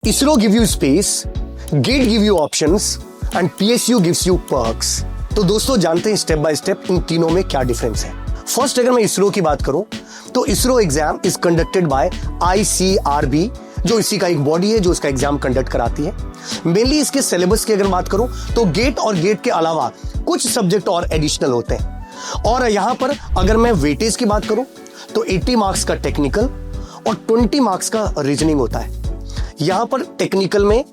ISRO give you space, GATE give you options and PSU gives you perks। तो दोस्तों जानते हैं step by step in तीनों में क्या डिफरेंस है। फर्स्ट अगर मैं ISRO की बात करूं तो ISRO exam is conducted by ICRB, जो इसी का एक बॉडी है जो इसका एग्जाम कंडक्ट कराती है। मेनली इसके सिलेबस की अगर बात करूं तो गेट और गेट के अलावा कुछ सब्जेक्ट और एडिशनल होते हैं। और यहां पर अगर मैं वेटेज की बात करूं तो 80 मार्क्स का टेक्निकल और 20 मार्क्स का रीजनिंग होता है। यहां पर टेक्निकल में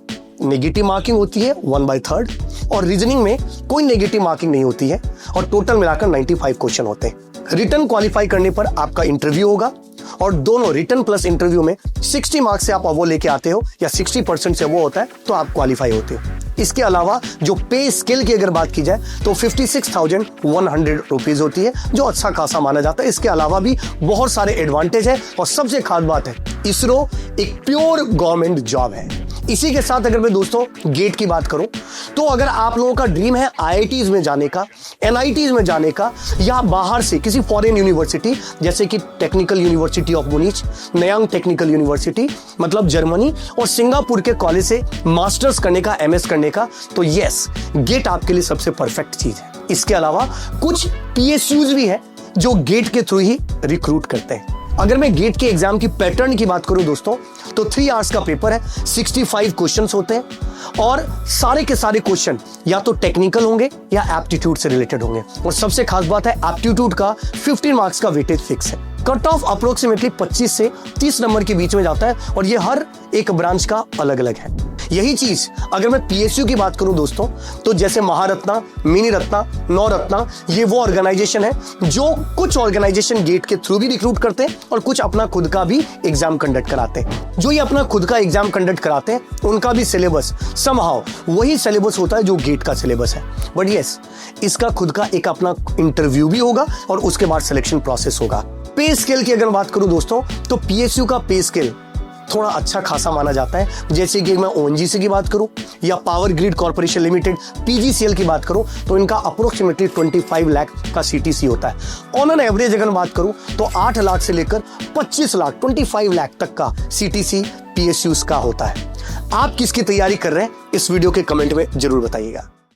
नेगेटिव मार्किंग होती है 1/3 और रीजनिंग में कोई नेगेटिव मार्किंग नहीं होती है और टोटल मिलाकर 95 क्वेश्चन होते हैं। रिटन क्वालिफाई करने पर आपका इंटरव्यू होगा और दोनों रिटन प्लस इंटरव्यू में 60 मार्क्स से आप वो लेके आते हो या 60% से वो होता है तो आप क्वालिफाई होते हो। इसके अलावा जो पे स्केल की अगर बात की जाए तो 56,100 रुपीज होती है, जो अच्छा खासा माना जाता है। इसके अलावा भी बहुत सारे एडवांटेज है और सबसे खास बात है ISRO एक प्योर गवर्नमेंट जॉब है। इसी के साथ अगर मैं दोस्तों गेट की बात करूं तो अगर आप लोगों का ड्रीम है IITs में जाने का, NITs में जाने का या बाहर से किसी फॉरेन यूनिवर्सिटी जैसे कि technical university of Munich, Nanyang technical university मतलब जर्मनी और सिंगापुर के कॉलेज से मास्टर्स करने का, MS करने का, तो यस गेट आपके लिए सबसे परफेक्ट चीज है। इसके अलावा कुछ PSUs भी है जो गेट के थ्रू ही रिक्रूट करते हैं। अगर मैं गेट के एग्जाम की पैटर्न की बात करूं दोस्तों तो 3 आवर्स का पेपर है, 65 क्वेश्चंस होते हैं और सारे के सारे क्वेश्चन या तो टेक्निकल होंगे या एप्टीट्यूड से रिलेटेड होंगे। और सबसे खास बात है एप्टीट्यूड का 15 मार्क्स का वेटेज फिक्स है। कट ऑफ अप्रोक्सीमेटली 25 से 30 नंबर के बीच में जाता है और ये हर एक ब्रांच का अलग अलग है। यही चीज अगर मैं PSU की बात करूं दोस्तों तो जैसे महारत्ना, मिनी रत्ना, नवरत्ना, ये वो ऑर्गेनाइजेशन है जो कुछ ऑर्गेनाइजेशन गेट के थ्रू भी रिक्रूट करते हैं और कुछ अपना खुद का भी एग्जाम कंडक्ट कराते हैं। जो ये अपना खुद का एग्जाम कंडक्ट कराते हैं उनका भी सिलेबस समहाउ वही सिलेबस होता है जो गेट का सिलेबस है, बट यस इसका खुद का एक अपना इंटरव्यू भी होगा और उसके बाद सिलेक्शन प्रोसेस होगा। पे स्केल की अगर बात करूं दोस्तों तो PSU का पे स्केल थोड़ा अच्छा खासा माना जाता है। जैसे कि मैं ONGC की बात करूं या power grid corporation limited PGCL की बात करूं तो इनका अप्रोक्सीमेटली 25 लाख का CTC होता है। ऑन एन एवरेज अगर बात करूं तो 8 लाख से लेकर 25 लाख 25 लाख तक का CTC PSUs का होता है। आप किसकी तैयारी कर रहे हैं इस वीडियो के कमेंट में जरूर बताइएगा।